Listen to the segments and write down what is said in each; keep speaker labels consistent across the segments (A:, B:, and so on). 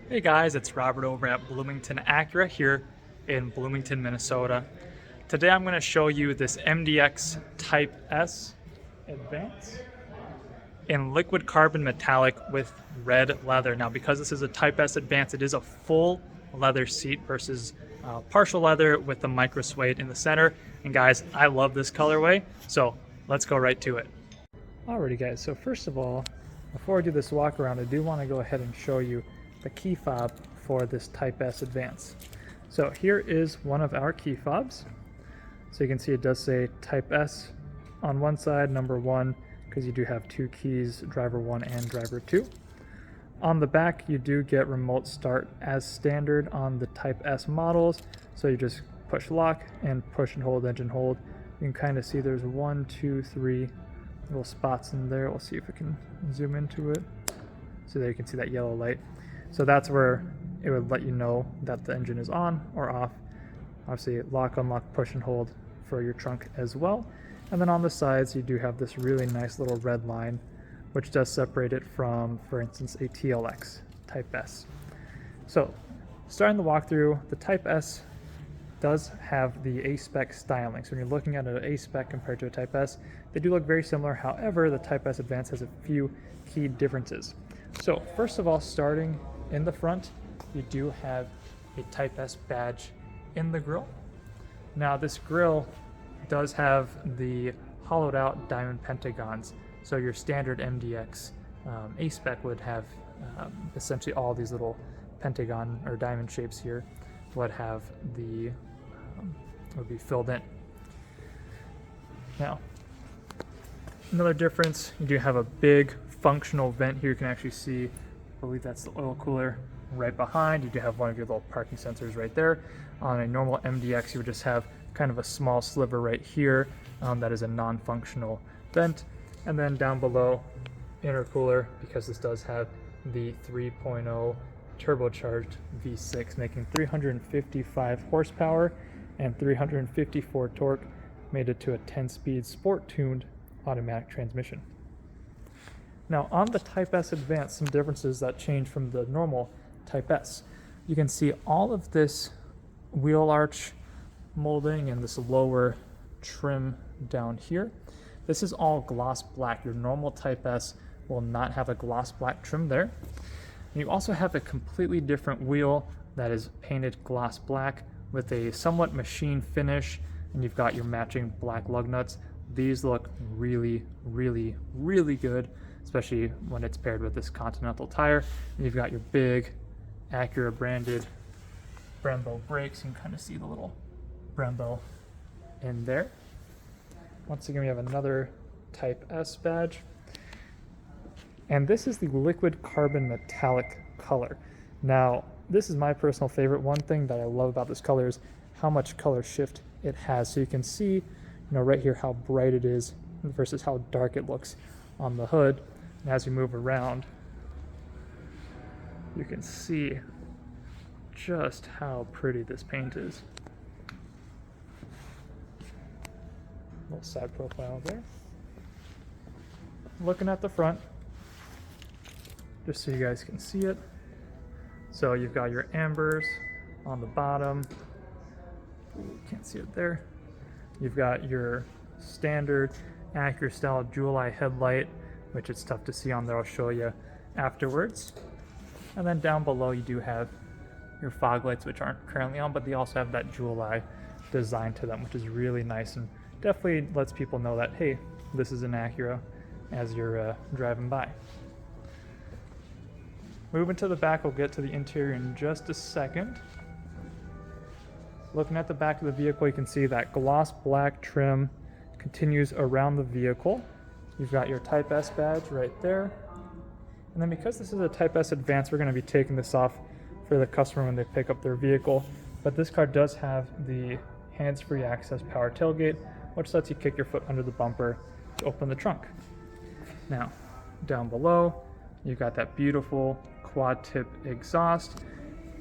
A: Hey guys, it's Robert over at Bloomington Acura here in Bloomington, Minnesota. Today I'm going to show you this MDX Type S Advance in liquid carbon metallic with red leather. Now because this is a Type S Advance, it is a full leather seat versus partial leather with the micro suede in the center. And guys, I love this colorway, so let's go right to it. Alrighty guys, so first of all, before I do this walk around, I do want to go ahead and show you the key fob for this Type S Advance. So here is one of our key fobs. So you can see it does say Type S on one side, number 1, because you do have 2 keys, driver 1 and driver 2. On the back you do get remote start as standard on the Type S models. So you just push lock and push and hold, engine hold. You can kind of see there's 1, 2, 3 little spots in there. We'll see if we can zoom into it. So there you can see that yellow light. So that's where it would let you know that the engine is on or off. Obviously lock, unlock, push and hold for your trunk as well. And then on the sides you do have this really nice little red line which does separate it from, for instance, a TLX Type S. So starting the walkthrough, the Type S does have the A-Spec styling. So when you're looking at an A-Spec compared to a Type S, they do look very similar. However, the Type S Advance has a few key differences. So first of all, starting in the front, you do have a Type S badge in the grille. Now this grille does have the hollowed out diamond pentagons. So your standard MDX A-Spec would have essentially all these little pentagon or diamond shapes here would have the would be filled in. Now, another difference, you do have a big functional vent here. You can actually see, I believe that's the oil cooler right behind. You do have one of your little parking sensors right there. On a normal MDX, you would just have kind of a small sliver right here that is a non-functional vent. And then down below, intercooler, because this does have the 3.0 turbocharged V6, making 355 horsepower and 354 torque, made it to a 10-speed sport-tuned automatic transmission. Now on the Type S Advance, some differences that change from the normal Type S. You can see all of this wheel arch molding and this lower trim down here. This is all gloss black. Your normal Type S will not have a gloss black trim there. And you also have a completely different wheel that is painted gloss black with a somewhat machine finish, and you've got your matching black lug nuts. These look really, really, really good, especially when it's paired with this Continental tire. And you've got your big Acura branded Brembo brakes. You can kind of see the little Brembo in there. Once again, we have another Type S badge. And this is the liquid carbon metallic color. Now, this is my personal favorite. One thing that I love about this color is how much color shift it has. So you can see, right here how bright it is versus how dark it looks on the hood. And as we move around, you can see just how pretty this paint is. Little side profile there. Looking at the front, just so you guys can see it. So you've got your ambers on the bottom. Can't see it there. You've got your standard Acura style jewel eye headlight, which it's tough to see on there. I'll show you afterwards. And then down below you do have your fog lights, which aren't currently on, but they also have that jewel eye design to them, which is really nice and definitely lets people know that, hey, this is an Acura as you're driving by. Moving to the back, we'll get to the interior in just a second. Looking at the back of the vehicle, you can see that gloss black trim continues around the vehicle. You've got your Type S badge right there. And then because this is a Type S Advance, we're going to be taking this off for the customer when they pick up their vehicle. But this car does have the hands-free access power tailgate, which lets you kick your foot under the bumper to open the trunk. Now, down below, you've got that beautiful quad tip exhaust,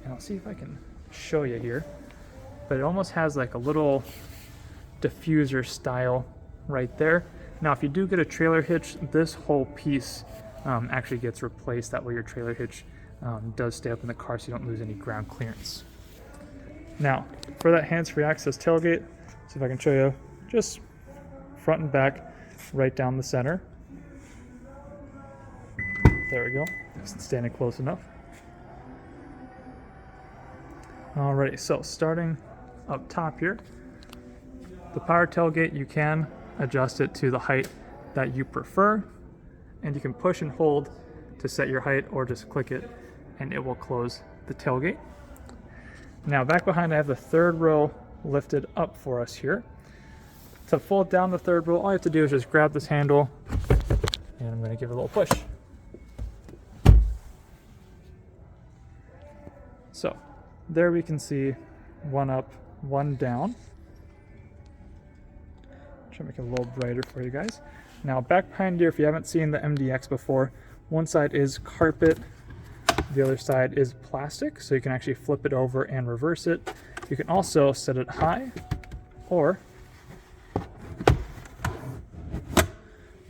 A: and I'll see if I can show you here, but it almost has like a little diffuser style right there. Now if you do get a trailer hitch, this whole piece actually gets replaced. That way your trailer hitch does stay up in the car so you don't lose any ground clearance. Now, for that hands-free access tailgate, see if I can show you just front and back, right down the center. There we go, just standing close enough. Alrighty, so starting up top here, the power tailgate, you can adjust it to the height that you prefer, and you can push and hold to set your height, or just click it and it will close the tailgate. Now back behind, I have the third row lifted up for us here. To fold down the third row, all you have to do is just grab this handle, and I'm going to give it a little push. So there we can see one up, one down. Try to make it a little brighter for you guys. Now back behind here, if you haven't seen the MDX before, one side is carpet, the other side is plastic, so you can actually flip it over and reverse it. You can also set it high or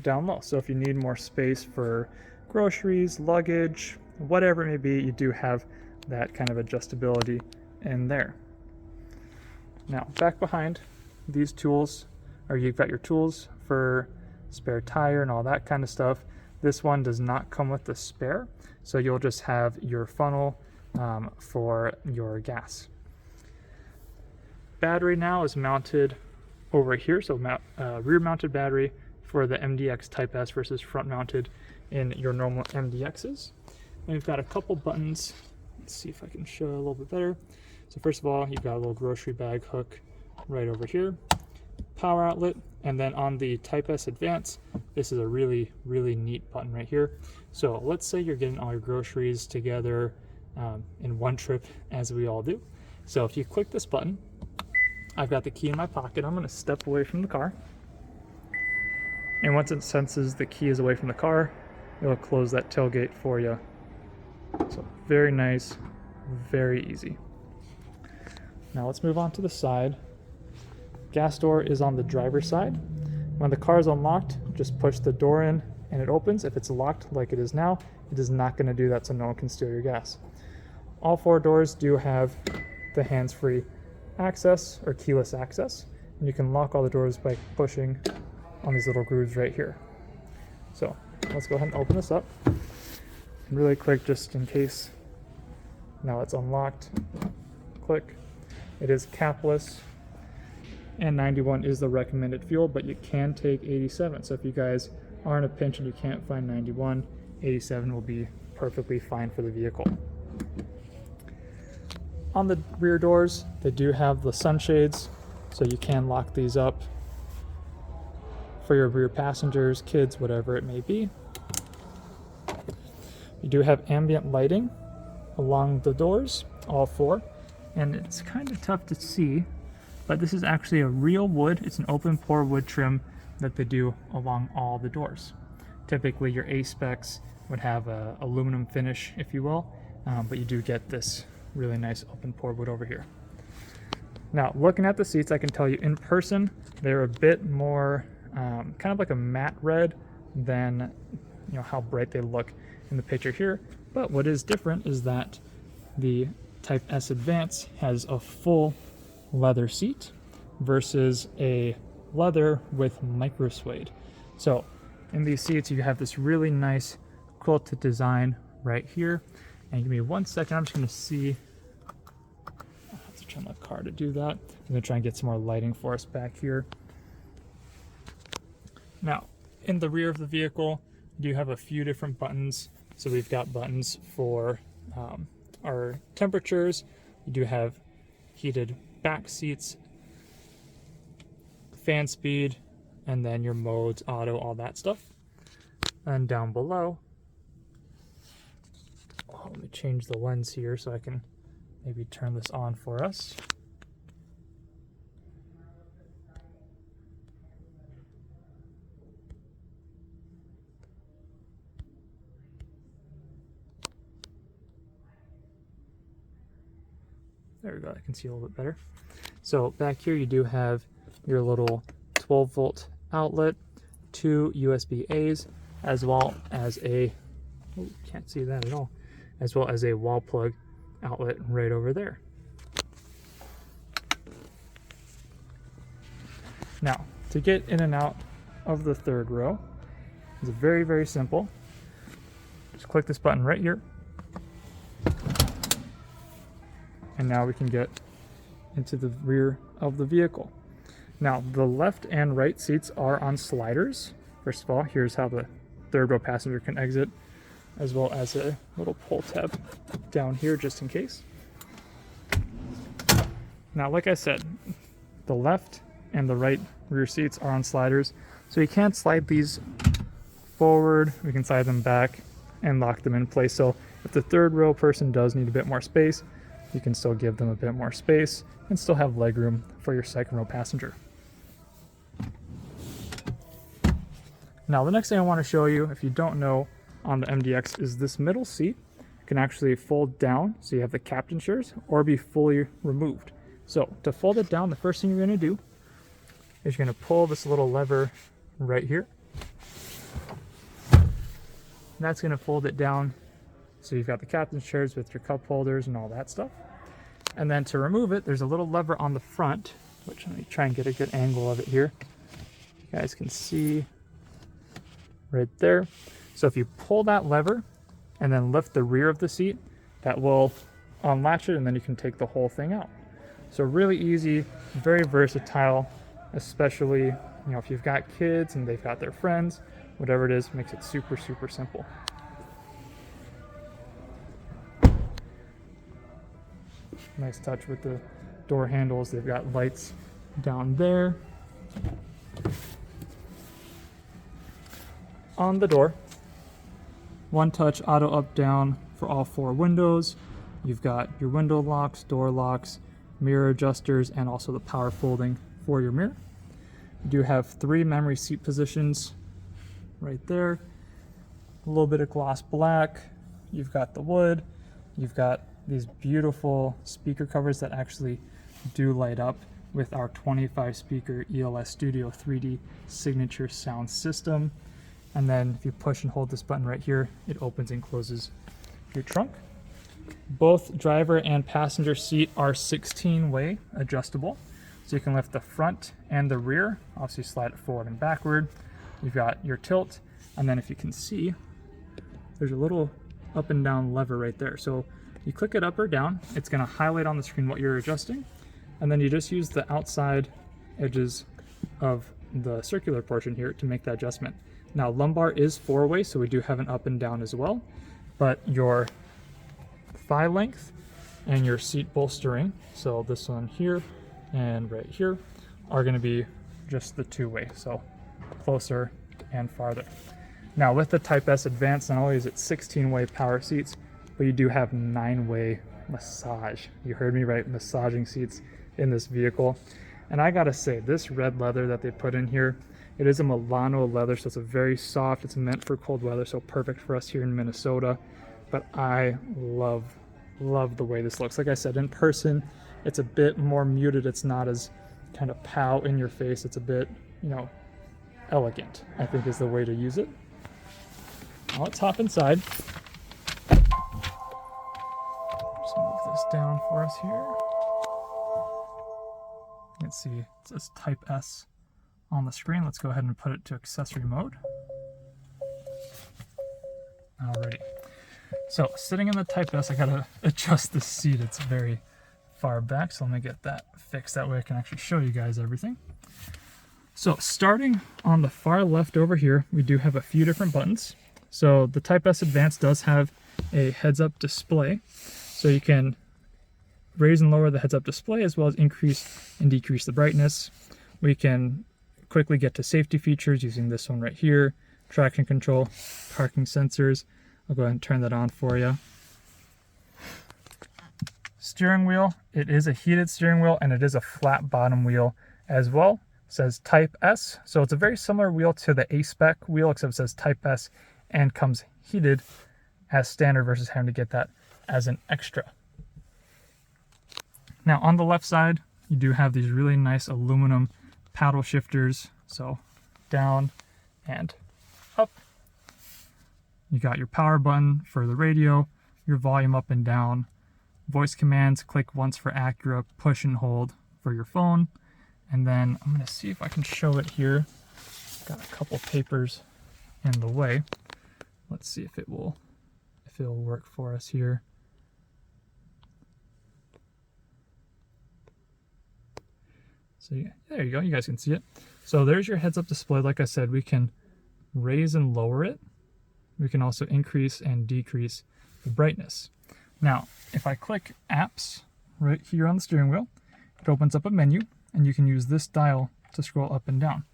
A: down low. So if you need more space for groceries, luggage, whatever it may be, you do have that kind of adjustability in there. Now back behind these tools, or you've got your tools for spare tire and all that kind of stuff. This one does not come with the spare, so you'll just have your funnel for your gas. Battery now is mounted over here, so rear mounted battery for the MDX Type S versus front mounted in your normal MDXs. And we've got a couple buttons. Let's see if I can show a little bit better. So first of all, you've got a little grocery bag hook right over here, power outlet, and then on the Type S Advance, this is a really, really neat button right here. So let's say you're getting all your groceries together in one trip, as we all do. So if you click this button, I've got the key in my pocket. I'm going to step away from the car. And once it senses the key is away from the car, it'll close that tailgate for you. So very nice, very easy. Now let's move on to the side. Gas door is on the driver's side. When the car is unlocked, just push the door in and it opens. If it's locked like it is now, it is not going to do that, so no one can steal your gas. All four doors do have the hands-free access or keyless access, and you can lock all the doors by pushing on these little grooves right here. So let's go ahead and open this up. And really quick, just in case. Now it's unlocked. Click. It is capless, and 91 is the recommended fuel, but you can take 87. So if you guys are in a pinch and you can't find 91, 87 will be perfectly fine for the vehicle. On the rear doors, they do have the sunshades, so you can lock these up for your rear passengers, kids, whatever it may be. You do have ambient lighting along the doors, all four, and it's kind of tough to see, but this is actually a real wood. It's an open pore wood trim that they do along all the doors. Typically your A specs would have a aluminum finish, if you will, but you do get this really nice open pore wood over here. Now looking at the seats, I can tell you in person they're a bit more kind of like a matte red than how bright they look in the picture here. But what is different is that the Type S Advance has a full leather seat versus a leather with micro suede. So in these seats you have this really nice quilted design right here. And give me 1 second, I'm just going to see. I have to turn the car to do that. I'm going to try and get some more lighting for us back here. Now, in the rear of the vehicle, you do have a few different buttons. So we've got buttons for our temperatures. You do have heated back seats, fan speed, and then your modes, auto, all that stuff. And down below, let me change the lens here so I can maybe turn this on for us. There we go, I can see a little bit better. So back here you do have your little 12-volt outlet, 2 USB A's, as well as a, oh, can't see that at all, as well as a wall plug outlet right over there. Now, to get in and out of the third row, it's very, very simple. Just click this button right here. And now we can get into the rear of the vehicle. Now, the left and right seats are on sliders. First of all, here's how the third row passenger can exit, as well as a little pull tab down here just in case. Now, like I said, the left and the right rear seats are on sliders, so you can't slide these forward. We can slide them back and lock them in place. So if the third row person does need a bit more space, you can still give them a bit more space and still have leg room for your second row passenger. Now, the next thing I want to show you, if you don't know, on the MDX is this middle seat can actually fold down, so you have the captain's chairs, or be fully removed. So to fold it down, the first thing you're going to do is you're going to pull this little lever right here. That's going to fold it down, so you've got the captain's chairs with your cup holders and all that stuff. And then to remove it, there's a little lever on the front, which let me try and get a good angle of it here. You guys can see right there. So if you pull that lever and then lift the rear of the seat, that will unlatch it, and then you can take the whole thing out. So really easy, very versatile, especially if you've got kids and they've got their friends, whatever it is, makes it super, super simple. Nice touch with the door handles. They've got lights down there. On the door, one touch auto up down for all four windows. You've got your window locks, door locks, mirror adjusters, and also the power folding for your mirror. You do have 3 memory seat positions right there. A little bit of gloss black. You've got the wood. You've got these beautiful speaker covers that actually do light up with our 25 speaker ELS Studio 3D signature sound system. And then if you push and hold this button right here, it opens and closes your trunk. Both driver and passenger seat are 16-way adjustable. So you can lift the front and the rear, obviously slide it forward and backward. You've got your tilt, and then if you can see, there's a little up and down lever right there. So you click it up or down, it's gonna highlight on the screen what you're adjusting, and then you just use the outside edges of the circular portion here to make that adjustment. Now, lumbar is 4-way, so we do have an up and down as well, but your thigh length and your seat bolstering, so this one here and right here, are going to be just the 2-way, so closer and farther. Now, with the Type S Advance, not only is it 16-way power seats, but you do have 9-way massage. You heard me right, massaging seats in this vehicle. And I gotta say, this red leather that they put in here, it is a Milano leather, so it's a very soft, it's meant for cold weather, so perfect for us here in Minnesota. But I love the way this looks. Like I said, in person, it's a bit more muted. It's not as kind of pow in your face. It's a bit, elegant, I think is the way to use it. Now let's hop inside. Just move this down for us here. You can see it says Type S on the screen. Let's go ahead and put it to accessory mode. Alrighty. So sitting in the Type S, I gotta adjust the seat. It's very far back, so let me get that fixed. That way I can actually show you guys everything. So starting on the far left over here, we do have a few different buttons. So the Type S Advance does have a heads-up display, so you can raise and lower the heads-up display as well as increase and decrease the brightness. We can quickly get to safety features using this one right here, traction control, parking sensors. I'll go ahead and turn that on for you. Steering wheel, it is a heated steering wheel and it is a flat bottom wheel as well. It says Type S, so it's a very similar wheel to the A-Spec wheel, except it says Type S and comes heated as standard versus having to get that as an extra. Now on the left side, you do have these really nice aluminum paddle shifters, so down and up. You got your power button for the radio, your volume up and down. Voice commands, click once for Acura, push and hold for your phone. And then I'm going to see if I can show it here. Got a couple papers in the way. Let's see if it'll work for us here. So yeah, there you go, you guys can see it. So there's your heads-up display. Like I said, we can raise and lower it. We can also increase and decrease the brightness. Now, if I click apps right here on the steering wheel, it opens up a menu, and you can use this dial to scroll up and down.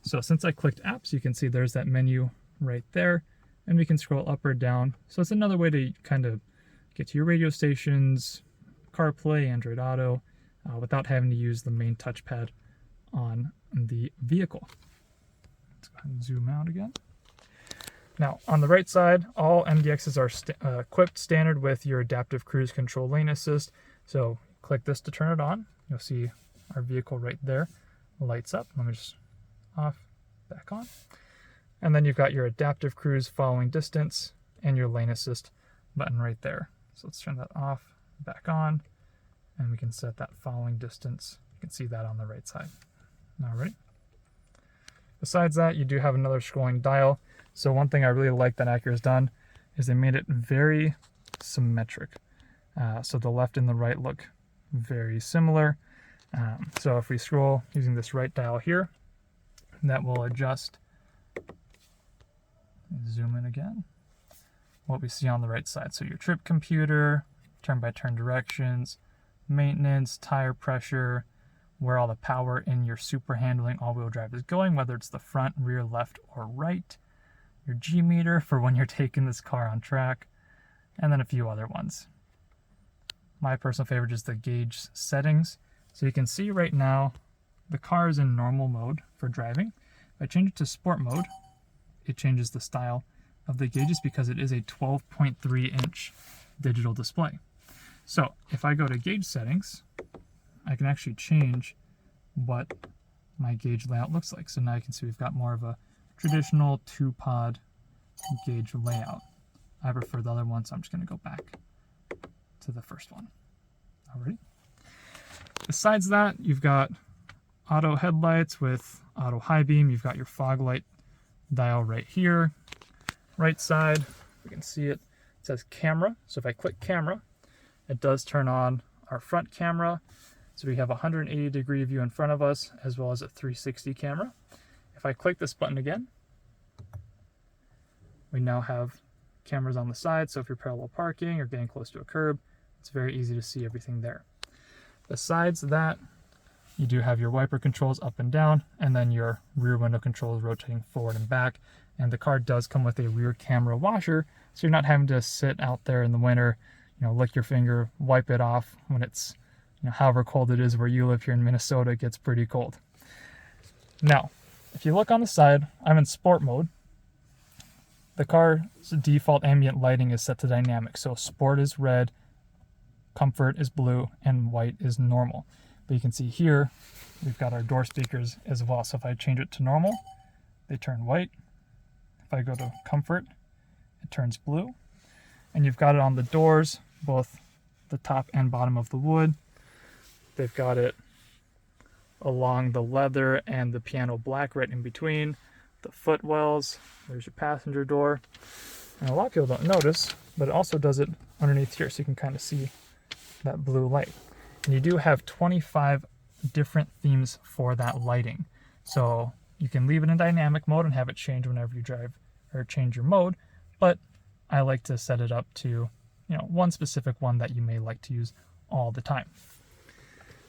A: So since I clicked apps, you can see there's that menu right there, and we can scroll up or down. So it's another way to kind of get to your radio stations, CarPlay, Android Auto, without having to use the main touchpad on the vehicle. Let's go ahead and zoom out again. Now, on the right side, all MDXs are equipped standard with your adaptive cruise control lane assist. So click this to turn it on. You'll see our vehicle right there lights up. Let me just off, back on. And then you've got your adaptive cruise following distance and your lane assist button right there. So let's turn that off, back on, and we can set that following distance. You can see that on the right side. Alrighty. Besides that, you do have another scrolling dial. So one thing I really like that Acura's done is they made it very symmetric. So the left and the right look very similar. So if we scroll using this right dial here, that will adjust, zoom in again, what we see on the right side. So your trip computer, turn-by-turn directions, maintenance, tire pressure, where all the power in your super handling all-wheel drive is going, whether it's the front, rear, left, or right, your G meter for when you're taking this car on track, and then a few other ones. My personal favorite is the gauge settings. So you can see right now the car is in normal mode for driving. If I change it to sport mode, it changes the style of the gauges because it is a 12.3-inch digital display. So if I go to gauge settings, I can actually change what my gauge layout looks like. So now you can see we've got more of a traditional 2-pod gauge layout. I prefer the other one, so I'm just going to go back to the first one. Alrighty. Besides that, you've got auto headlights with auto high beam. You've got your fog light dial right here. Right side, you can see it says camera. So if I click camera, it does turn on our front camera. So we have a 180-degree view in front of us, as well as a 360 camera. If I click this button again, we now have cameras on the side. So if you're parallel parking or getting close to a curb, it's very easy to see everything there. Besides that, you do have your wiper controls up and down, and then your rear window controls rotating forward and back. And the car does come with a rear camera washer, so you're not having to sit out there in the winter, lick your finger, wipe it off when it's, however cold it is where you live here in Minnesota. It gets pretty cold. Now, if you look on the side, I'm in sport mode. The car's default ambient lighting is set to dynamic, so sport is red, comfort is blue, and white is normal. But you can see here, we've got our door speakers as well. So if I change it to normal, they turn white. If I go to comfort, it turns blue. And you've got it on the doors, both the top and bottom of the wood. They've got it along the leather and the piano black right in between. The footwells, there's your passenger door. And a lot of people don't notice, but it also does it underneath here, so you can kind of see that blue light. And you do have 25 different themes for that lighting. So you can leave it in dynamic mode and have it change whenever you drive or change your mode, but I like to set it up to, one specific one that you may like to use all the time.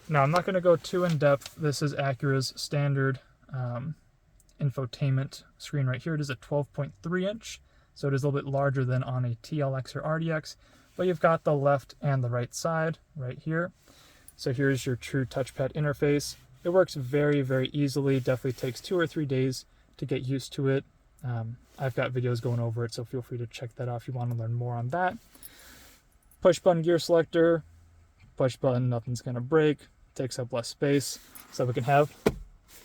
A: Now, I'm not going to go too in depth. This is Acura's standard infotainment screen right here. It is a 12.3 inch, so it is a little bit larger than on a TLX or RDX, but you've got the left and the right side right here. So here's your true touchpad interface. It works very, very easily. Definitely takes 2 or 3 days to get used to it. I've got videos going over it, so feel free to check that out if you want to learn more on that. Push button gear selector, push button, nothing's going to break, takes up less space, so we can have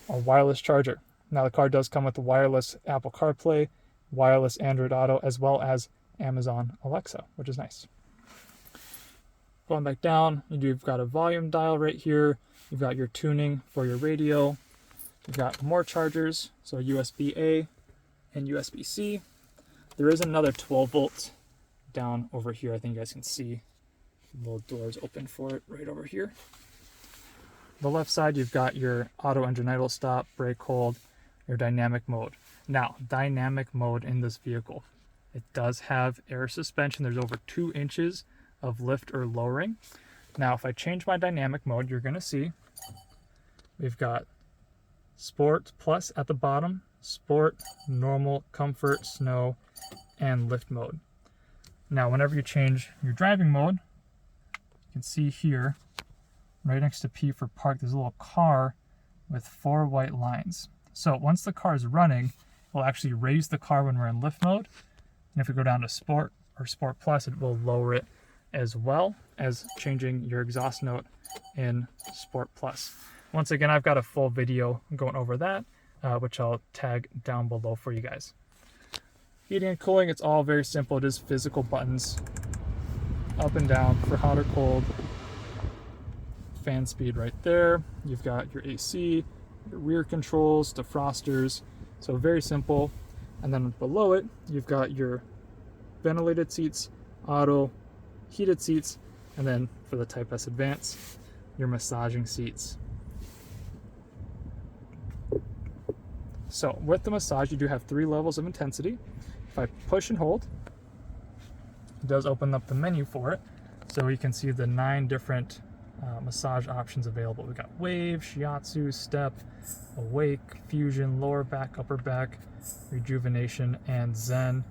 A: a wireless charger. Now the car does come with wireless Apple CarPlay, wireless Android Auto, as well as Amazon Alexa, which is nice. Going back down, you've got a volume dial right here. You've got your tuning for your radio. You've got more chargers, so USB-A and USB-C. There is another 12 volts down over here. I think you guys can see the little doors open for it right over here. The left side, you've got your auto engine idle stop, brake hold, your dynamic mode. Now, dynamic mode in this vehicle, it does have air suspension. There's over 2 inches of lift or lowering. Now, if I change my dynamic mode, you're going to see we've got Sport Plus at the bottom, Sport, Normal, Comfort, Snow, and Lift mode. Now, whenever you change your driving mode, you can see here, right next to P for park, there's a little car with 4 white lines. So once the car is running, we'll actually raise the car when we're in lift mode. And if we go down to Sport or Sport Plus, it will lower it, as well as changing your exhaust note in Sport Plus. Once again, I've got a full video going over that, which I'll tag down below for you guys. Heating and cooling, it's all very simple. It is physical buttons up and down for hot or cold. Fan speed right there. You've got your AC, your rear controls, defrosters. So very simple. And then below it, you've got your ventilated seats, auto, heated seats, and then for the Type S Advance, your massaging seats. So with the massage, you do have 3 levels of intensity. If I push and hold, it does open up the menu for it. So you can see the 9 different massage options available. We've got Wave, Shiatsu, Step, Awake, Fusion, Lower Back, Upper Back, Rejuvenation, and Zen.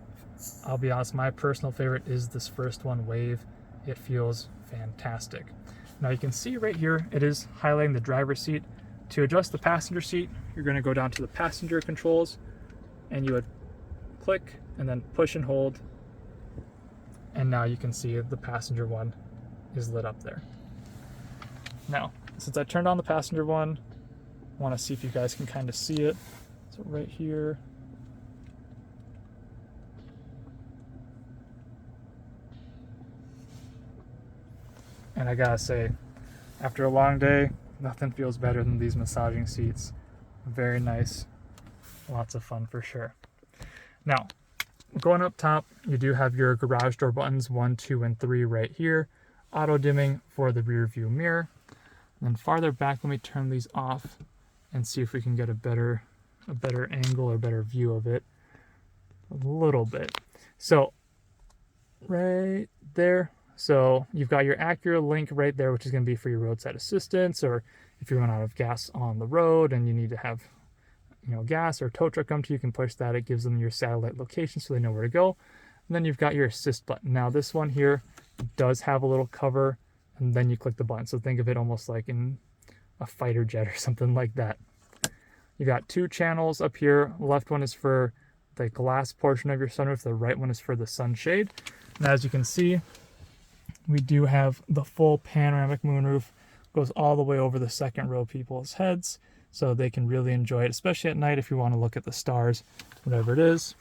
A: I'll be honest, my personal favorite is this first one, Wave. It feels fantastic. Now you can see right here, it is highlighting the driver's seat. To adjust the passenger seat, you're going to go down to the passenger controls, and you would click and then push and hold. And now you can see the passenger one is lit up there. Now, since I turned on the passenger one, I want to see if you guys can kind of see it. So right here. And I gotta say, after a long day, nothing feels better than these massaging seats. Very nice. Lots of fun for sure. Now, going up top, you do have your garage door buttons 1, 2, and 3 right here. Auto dimming for the rear view mirror. And then farther back, let me turn these off and see if we can get a better angle or better view of it. A little bit. So right there. So you've got your Acura link right there, which is going to be for your roadside assistance, or if you run out of gas on the road and you need to have, gas or a tow truck come to you, you can push that. It gives them your satellite location so they know where to go. And then you've got your assist button. Now this one here does have a little cover, and then you click the button. So think of it almost like in a fighter jet or something like that. You got 2 channels up here. The left one is for the glass portion of your sunroof. The right one is for the sunshade. And as you can see, we do have the full panoramic moonroof. Goes all the way over the second row people's heads, so they can really enjoy it, especially at night if you want to look at the stars, whatever it is.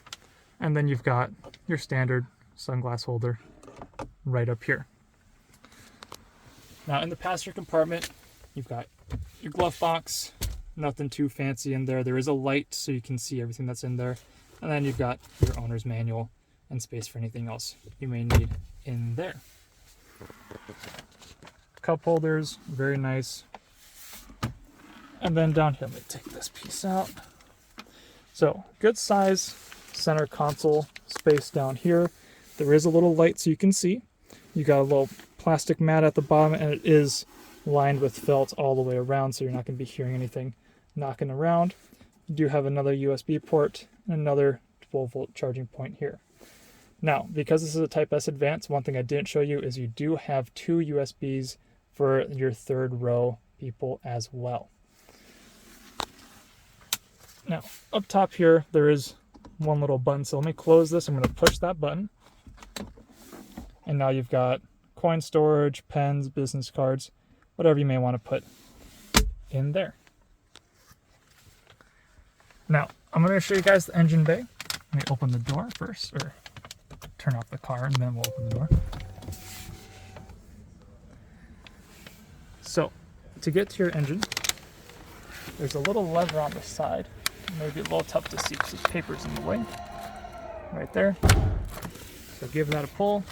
A: And then you've got your standard sunglass holder right up here. Now in the passenger compartment, you've got your glove box. Nothing too fancy in there. There is a light so you can see everything that's in there. And then you've got your owner's manual and space for anything else you may need in there. Cup holders, very nice. And then down here, let me take this piece out. So good size center console space down here. There is a little light so you can see. You got a little plastic mat at the bottom, and it is lined with felt all the way around, so you're not going to be hearing anything knocking around. You do have another USB port and another 12-volt charging point here. Now, because this is a Type S Advance, one thing I didn't show you is you do have 2 USBs for your third row people as well. Now, up top here, there is one little button. So let me close this. I'm going to push that button. And now you've got coin storage, pens, business cards, whatever you may want to put in there. Now, I'm going to show you guys the engine bay. Let me open the door first, or turn off the car and then we'll open the door. So, to get to your engine, there's a little lever on the side. Maybe a little tough to see because the paper's in the way. Right there. So give that a pull.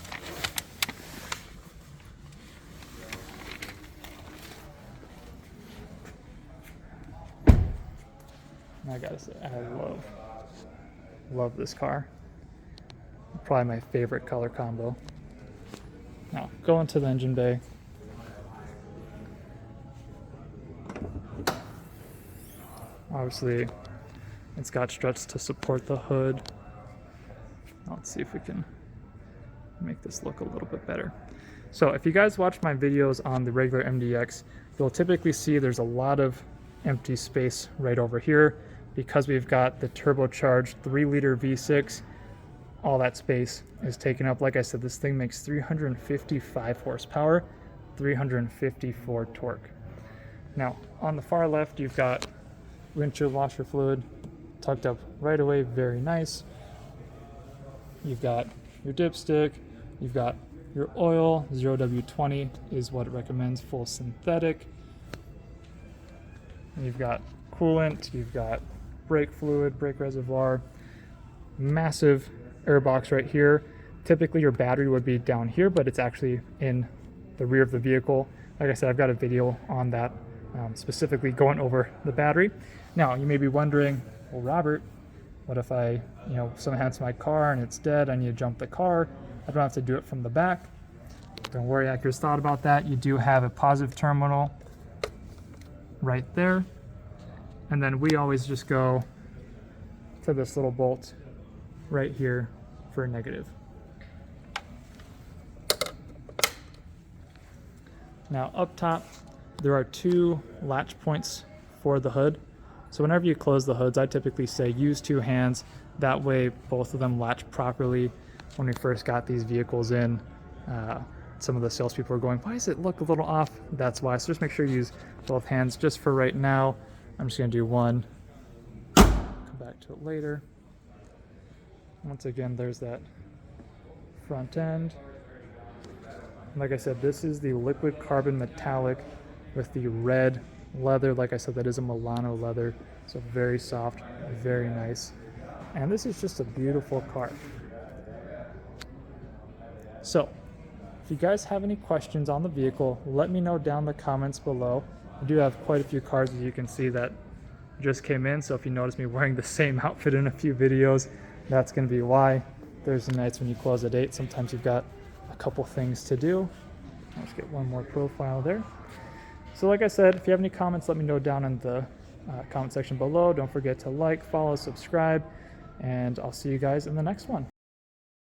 A: And I gotta say, I love this car. Probably my favorite color combo. Now, go into the engine bay. Obviously, it's got struts to support the hood. Let's see if we can make this look a little bit better. So if you guys watch my videos on the regular MDX, you'll typically see there's a lot of empty space right over here because we've got the turbocharged 3-liter V6. All that space is taken up. Like I said, this thing makes 355 horsepower, 354 torque. Now, on the far left, you've got windshield washer fluid tucked up right away, very nice. You've got your dipstick, you've got your oil, 0W20 is what it recommends, full synthetic. And you've got coolant, you've got brake fluid, brake reservoir, massive air box right here. Typically your battery would be down here, but it's actually in the rear of the vehicle. Like I said, I've got a video on that, specifically going over the battery. Now, you may be wondering, well, Robert, what if someone hands my car and it's dead, I need to jump the car, I don't have to do it from the back. Don't worry, Acura's thought about that. You do have a positive terminal right there. And then we always just go to this little bolt right here for a negative. Now up top, there are 2 latch points for the hood. So whenever you close the hoods, I typically say use 2 hands. That way both of them latch properly. When we first got these vehicles in, some of the salespeople were going, why does it look a little off? That's why. So just make sure you use both hands. Just for right now, I'm just going to do one. Come back to it later. Once again, there's that front end. Like I said, this is the liquid carbon metallic with the red leather. Like I said, that is a Milano leather, so very soft, very nice. And this is just a beautiful car. So, if you guys have any questions on the vehicle, let me know down in the comments below. I do have quite a few cars, as you can see, that just came in, so if you notice me wearing the same outfit in a few videos, that's going to be why. There's the nights when you close at 8, sometimes you've got a couple things to do. Let's get one more profile there. So like I said, if you have any comments, let me know down in the comment section below. Don't forget to like, follow, subscribe, and I'll see you guys in the next one.